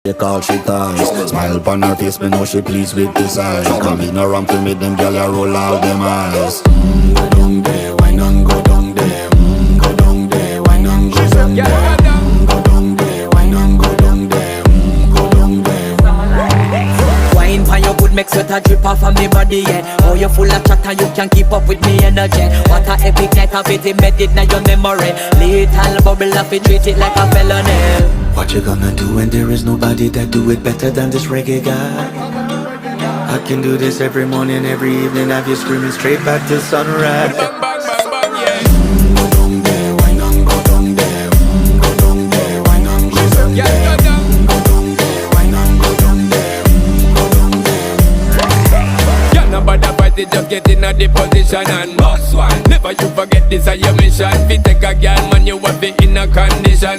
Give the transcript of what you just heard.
They call she ties. Smile upon her face, me know she pleased with this eyes. Come in around to me, them gyal a roll out them eyes. Go down there, why not go down there? Go down there, why not go down there? Go down there, why not go down there? Go down there. Wine pan your good, make sweat a drip off of me body, yeah. Oh, you full of chatter, you can't keep up with me energy. What a epic night of it, embedded in your memory. Little bubble of it, treat it like a felony. What you gonna do when there is nobody that do it better than this reggae guy? I can do this every morning, every evening, have you screaming straight back to sunrise. Bang, bang, bang, bang, yeah. Go down there, why not go down there? Go down there, why not go down there? Yeah, go down. Go down there, why not go down there? Go down there. Yeah, nobody fight it, just get in a the position and boss one. Never you forget this is your mission. If you take a girl, man, you have it in a condition.